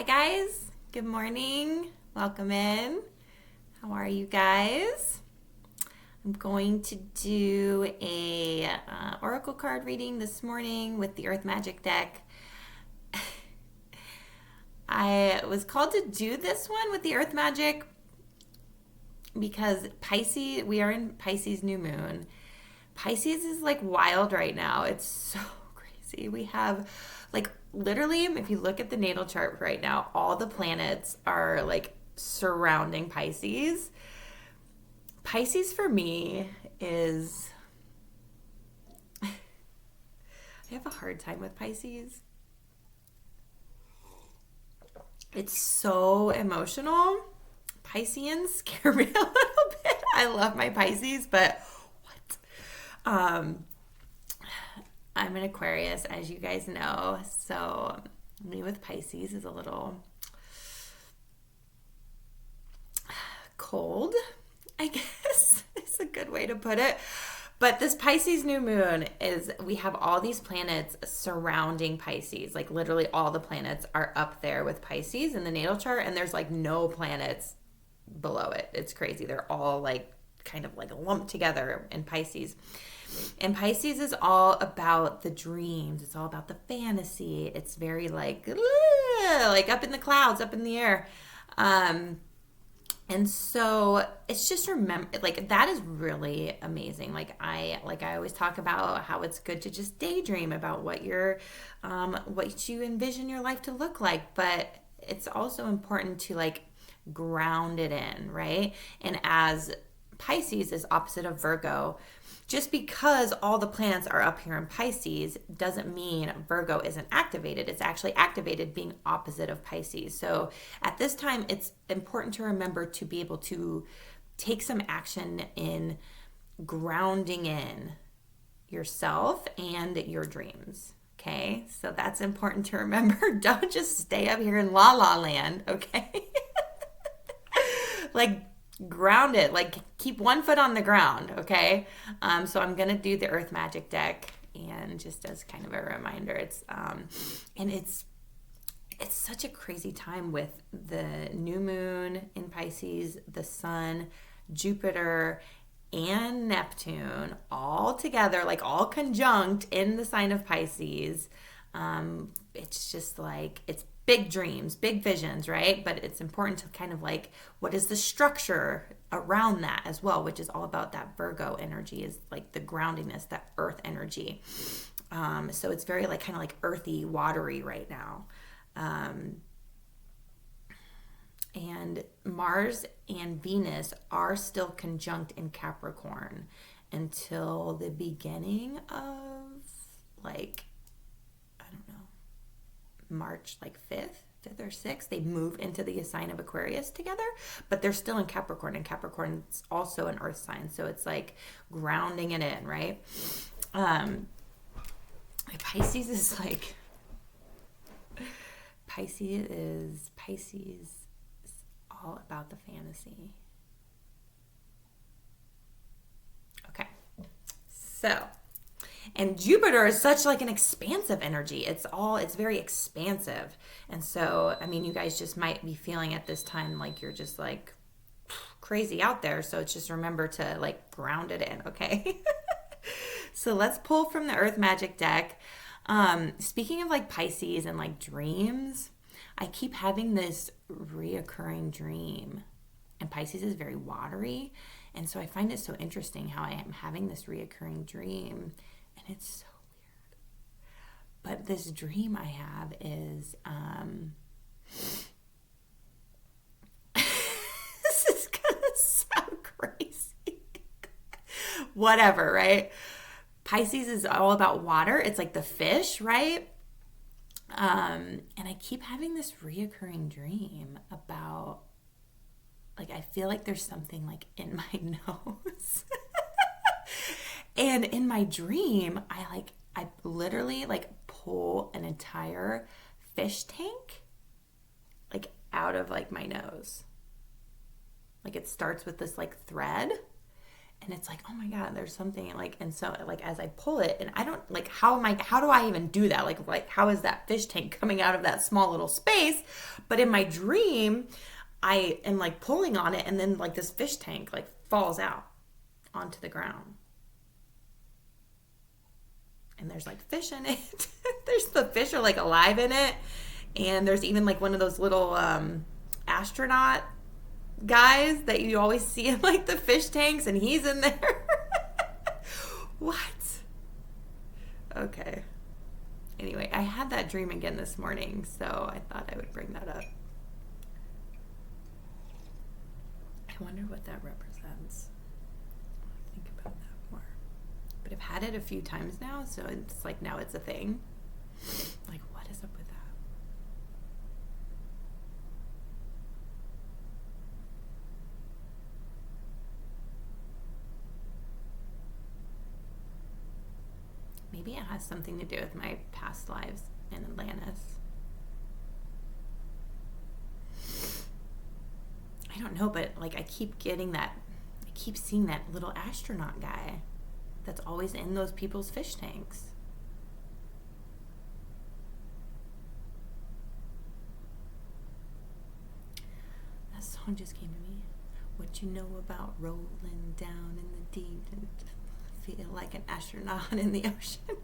Hi guys, good morning. Welcome in. How are you guys? I'm going to do a oracle card reading this morning with the Earth Magic deck. I was called to do this one with the Earth Magic because Pisces, we are in Pisces new moon. Pisces is like wild right now. It's so crazy. We have like literally, if you look at the natal chart right now, all the planets are like surrounding Pisces. Pisces for me is, I have a hard time with Pisces. It's so emotional. Pisceans scare me a little bit. I love my Pisces, but what? I'm an Aquarius, as you guys know. So me with Pisces is a little cold, I guess is a good way to put it. But this Pisces new moon is, we have all these planets surrounding Pisces. Like literally all the planets are up there with Pisces in the natal chart, and there's like no planets below it. It's crazy. They're all like kind of like lumped together in Pisces. And Pisces is all about the dreams. It's all about the fantasy. It's very like up in the clouds, up in the air. And so it's just remember, like that is really amazing. Like I always talk about how it's good to just daydream about what what you envision your life to look like, but it's also important to like ground it in, right? And as Pisces is opposite of Virgo, just because all the planets are up here in Pisces doesn't mean Virgo isn't activated. It's actually activated being opposite of Pisces. So at this time, it's important to remember to be able to take some action in grounding in yourself and your dreams. Okay, so that's important to remember. Don't just stay up here in la la land, okay? Like ground it, like keep one foot on the ground, okay? So I'm gonna do the Earth Magic deck, and just as kind of a reminder, it's such a crazy time with the new moon in Pisces, the sun, Jupiter, and Neptune all together, like all conjunct in the sign of Pisces. It's just like, it's big dreams, big visions, right? But it's important to kind of like, what is the structure around that as well, which is all about that Virgo energy, is like the groundiness, that earth energy. So it's very like kind of like earthy, watery right now. And Mars and Venus are still conjunct in Capricorn until the beginning of like, I don't know, March like 5th or 6th. They move into the sign of Aquarius together, but they're still in Capricorn, and Capricorn's also an earth sign. So it's like grounding it in, right? Pisces is like, Pisces is all about the fantasy. Okay. So, and Jupiter is such like an expansive energy. It's very expansive. And so, I mean, you guys just might be feeling at this time like you're just like crazy out there. So it's just remember to like ground it in, okay? So let's pull from the Earth Magic deck. Speaking of like Pisces and like dreams, I keep having this reoccurring dream. And Pisces is very watery. And so I find it so interesting how I am having this reoccurring dream. And it's so weird. But this dream I have is, this is gonna sound crazy. Whatever, right? Pisces is all about water. It's like the fish, right? And I keep having this reoccurring dream about, like, I feel like there's something like in my nose. And in my dream, I literally like pull an entire fish tank like out of like my nose. Like it starts with this like thread, and it's like, oh my God, there's something like, and so like as I pull it, and I don't like, how do I even do that? Like how is that fish tank coming out of that small little space? But in my dream, I am like pulling on it, and then like this fish tank like falls out onto the ground. And there's like fish in it. The fish are like alive in it. And there's even like one of those little astronaut guys that you always see in like the fish tanks, and he's in there. What? Okay. Anyway, I had that dream again this morning, so I thought I would bring that up. I wonder what that represents. I'll think about that more. But I've had it a few times now, so it's like now it's a thing. Like, what is up with that? Maybe it has something to do with my past lives in Atlantis. I don't know, but like I keep seeing that little astronaut guy that's always in those people's fish tanks. That song just came to me. What you know about rolling down in the deep and feel like an astronaut in the ocean?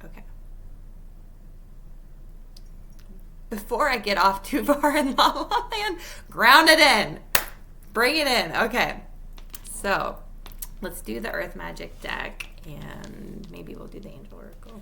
Okay. Before I get off too far in La La Land, ground it in. Bring it in. Okay. So let's do the Earth Magic deck, and maybe we'll do the Angel Oracle.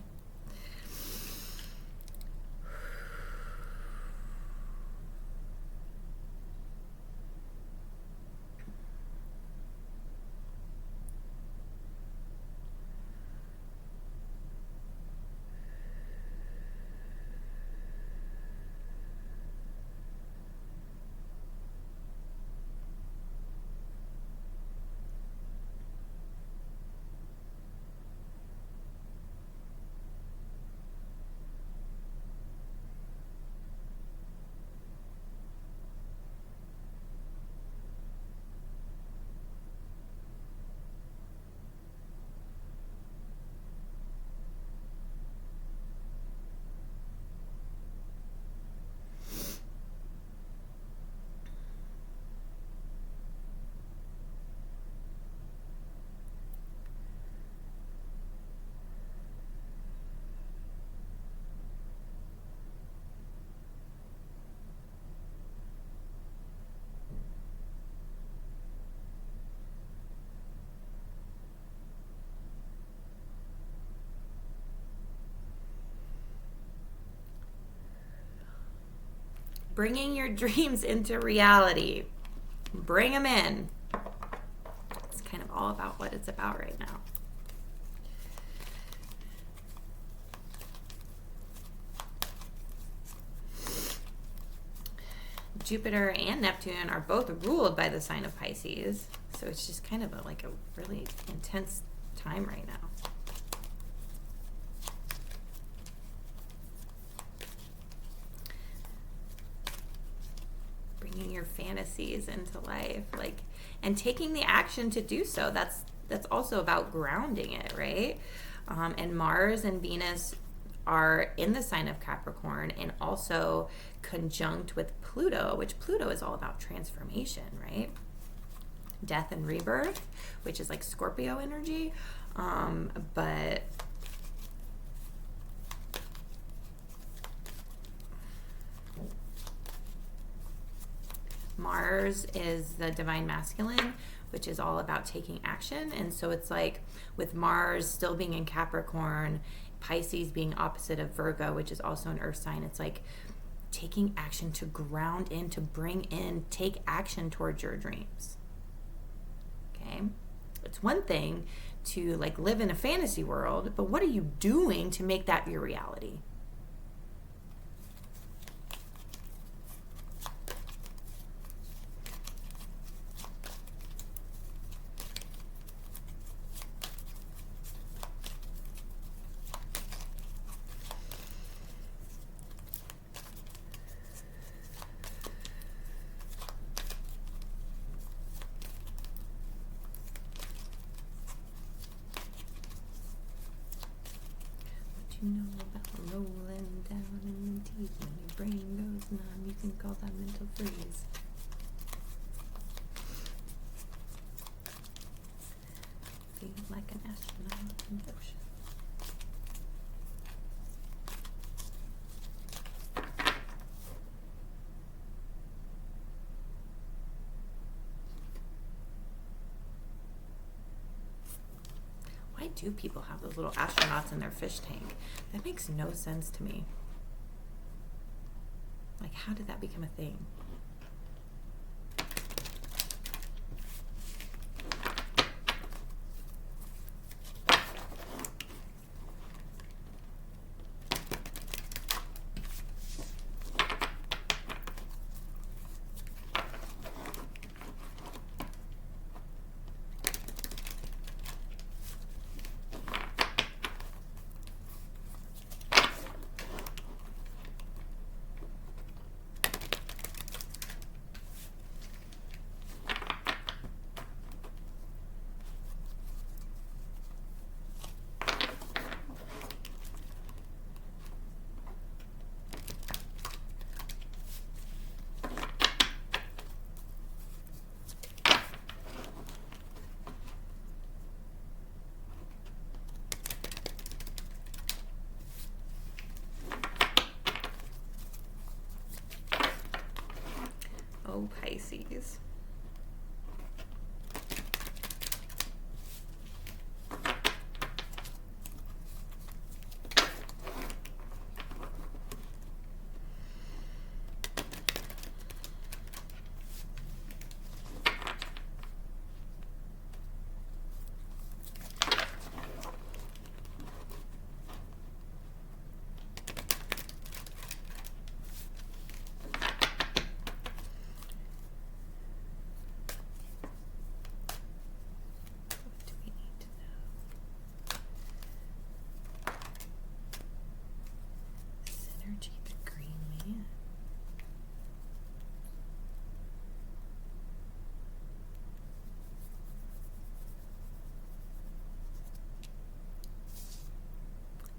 Bringing your dreams into reality. Bring them in. It's kind of all about what it's about right now. Jupiter and Neptune are both ruled by the sign of Pisces, so it's just kind of like a really intense time right now. Bringing your fantasies into life, like, and taking the action to do so. That's also about grounding it, right? And Mars and Venus are in the sign of Capricorn, and also conjunct with Pluto, which Pluto is all about transformation, right? Death and rebirth, which is like Scorpio energy. But Mars is the divine masculine, which is all about taking action. And so it's like with Mars still being in Capricorn, Pisces being opposite of Virgo, which is also an earth sign, it's like taking action to ground in, to bring in, take action towards your dreams. Okay? It's one thing to like live in a fantasy world, but what are you doing to make that your reality? you know about rolling down in the teeth when your brain goes numb? You can call that mental freeze. Feel like an astronaut in the ocean. Why do people have those little astronauts in their fish tank? That makes no sense to me. Like, how did that become a thing? Oh, Pisces.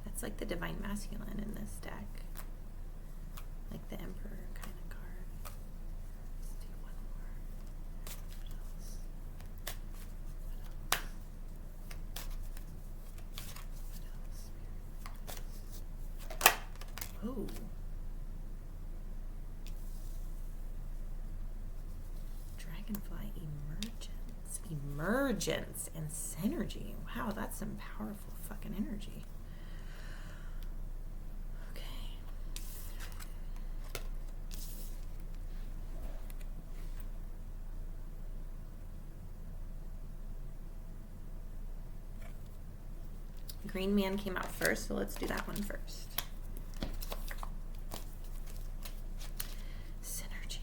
It's like the divine masculine in this deck, like the emperor kind of card. Let's do one more. What else? Oh. Dragonfly emergence and synergy. Wow, that's some powerful fucking energy. Green Man came out first, so let's do that one first. Synergy.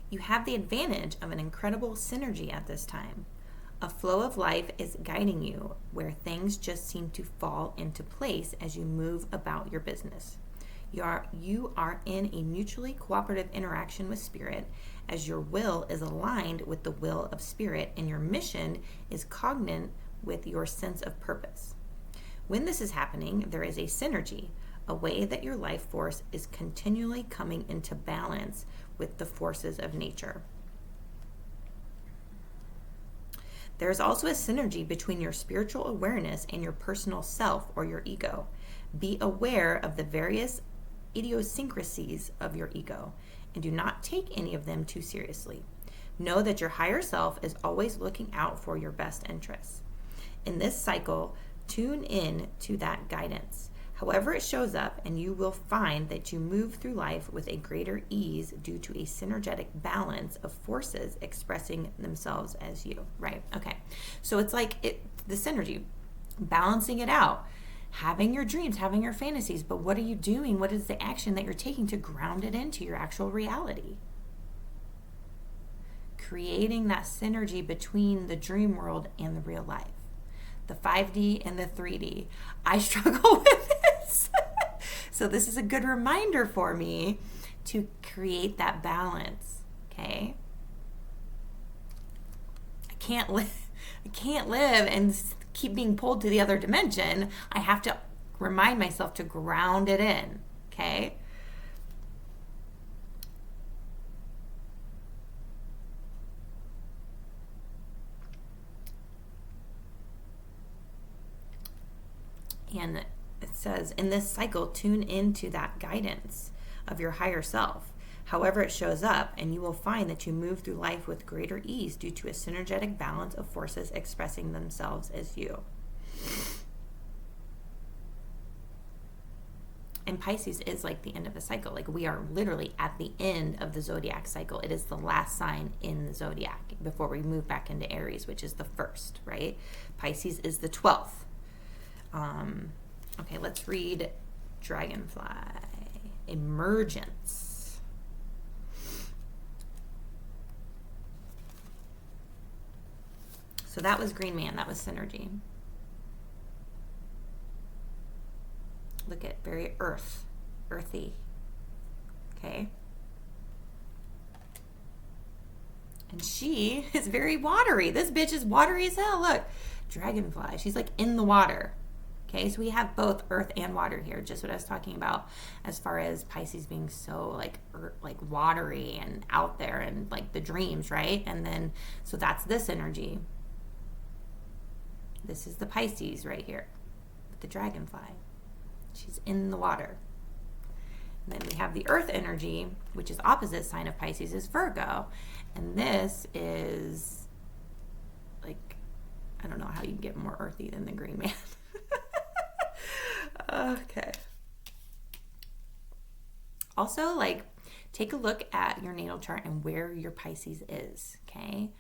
You have the advantage of an incredible synergy at this time. A flow of life is guiding you where things just seem to fall into place as you move about your business. You are in a mutually cooperative interaction with Spirit as your will is aligned with the will of Spirit and your mission is cognate with your sense of purpose. When this is happening, there is a synergy, a way that your life force is continually coming into balance with the forces of nature. There's also a synergy between your spiritual awareness and your personal self or your ego. Be aware of the various idiosyncrasies of your ego and do not take any of them too seriously. Know that your higher self is always looking out for your best interests. In this cycle, tune in to that guidance. However it shows up, and you will find that you move through life with a greater ease due to a synergetic balance of forces expressing themselves as you, right? Okay, so it's like the synergy, balancing it out. having your dreams, having your fantasies, but what are you doing? What is the action that you're taking to ground it into your actual reality? Creating that synergy between the dream world and the real life, the 5D and the 3D. I struggle with this. So this is a good reminder for me to create that balance, okay? I can't live and keep being pulled to the other dimension. I have to remind myself to ground it in, okay? And it says, in this cycle, tune into that guidance of your higher self, however it shows up, and you will find that you move through life with greater ease due to a synergetic balance of forces expressing themselves as you. And Pisces is like the end of the cycle. Like, we are literally at the end of the zodiac cycle. It is the last sign in the zodiac before we move back into Aries, which is the first, right? Pisces is the 12th. Okay, let's read Dragonfly. Emergence. So that was Green Man. That was synergy. Look at very earthy. Okay. And she is very watery. This bitch is watery as hell. Look, Dragonfly. She's like in the water. Okay, so we have both earth and water here, just what I was talking about as far as Pisces being so like watery and out there and like the dreams, right? And then, so that's this energy. This is the Pisces right here with the dragonfly. She's in the water. And then we have the earth energy, which is opposite sign of Pisces, is Virgo. And this is like, I don't know how you can get more earthy than the Green Man. Okay. Also, like, take a look at your natal chart and where your Pisces is, okay?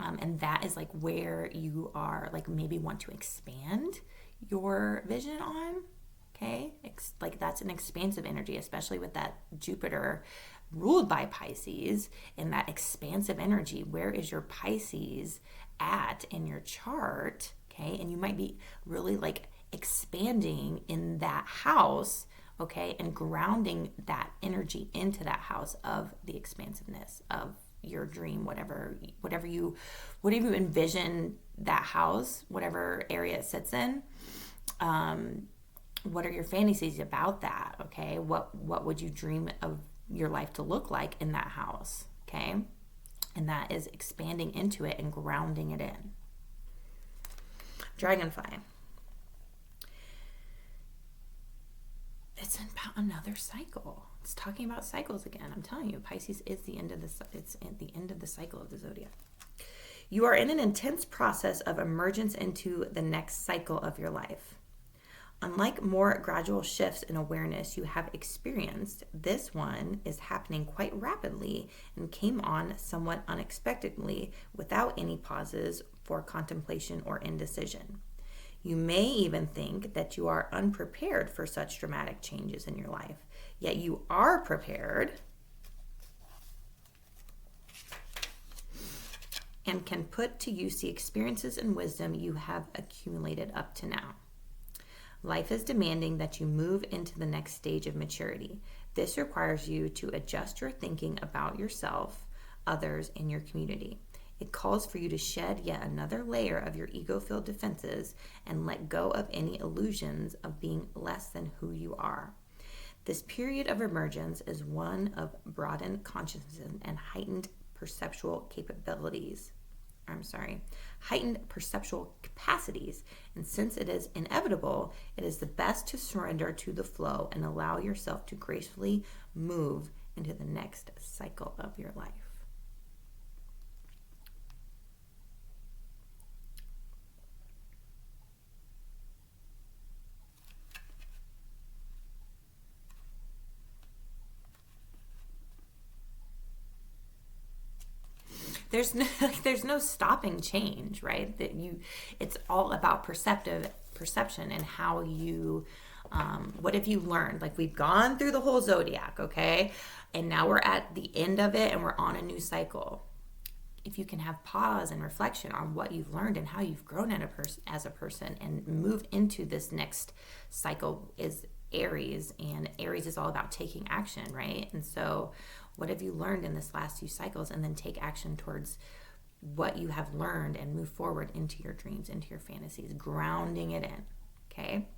And that is like where you are, like, maybe want to expand your vision on, okay? Like, that's an expansive energy, especially with that Jupiter ruled by Pisces and that expansive energy. Where is your Pisces at in your chart, okay? And you might be really like expanding in that house, okay, and grounding that energy into that house of the expansiveness of your dream, whatever you envision that house, whatever area it sits in. What are your fantasies about that? Okay, what would you dream of your life to look like in that house? Okay, and that is expanding into it and grounding it in. Dragonfly. It's about another cycle. It's talking about cycles again. I'm telling you, Pisces is the end of it's at the end of the cycle of the zodiac. You are in an intense process of emergence into the next cycle of your life. Unlike more gradual shifts in awareness you have experienced, this one is happening quite rapidly and came on somewhat unexpectedly without any pauses for contemplation or indecision. You may even think that you are unprepared for such dramatic changes in your life, yet you are prepared and can put to use the experiences and wisdom you have accumulated up to now. Life is demanding that you move into the next stage of maturity. This requires you to adjust your thinking about yourself, others, and your community. It calls for you to shed yet another layer of your ego-filled defenses and let go of any illusions of being less than who you are. This period of emergence is one of broadened consciousness and heightened perceptual capacities. And since it is inevitable, it is the best to surrender to the flow and allow yourself to gracefully move into the next cycle of your life. There's no stopping change, right? It's all about perception perception and how you, what have you learned? Like, we've gone through the whole zodiac, okay? And now we're at the end of it and we're on a new cycle. If you can have pause and reflection on what you've learned and how you've grown as a person and move into this next cycle is Aries, and Aries is all about taking action, right? And so what have you learned in this last few cycles, and then take action towards what you have learned and move forward into your dreams, into your fantasies, grounding it in, okay?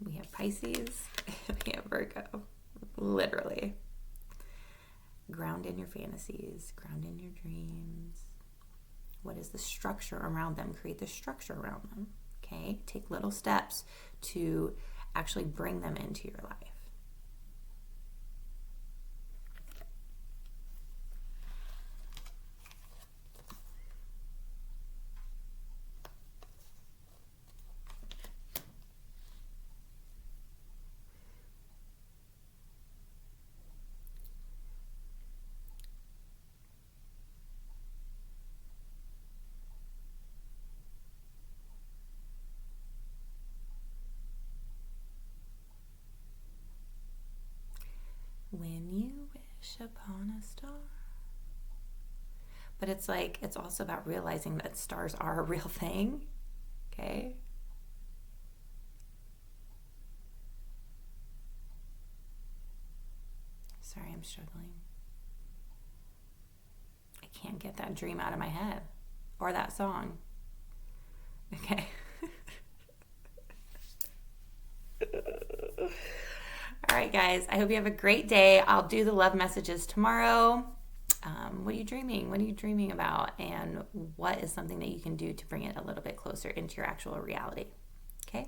We have Pisces, we have Virgo, literally. Ground in your fantasies, ground in your dreams. What is the structure around them? Create the structure around them, okay? Take little steps to actually bring them into your life. When you wish upon a star. But it's like, it's also about realizing that stars are a real thing, okay? Sorry, I'm struggling. I can't get that dream out of my head, or that song. Okay. All right, guys, I hope you have a great day. I'll do the love messages tomorrow. What are you dreaming? What are you dreaming about? And what is something that you can do to bring it a little bit closer into your actual reality? Okay?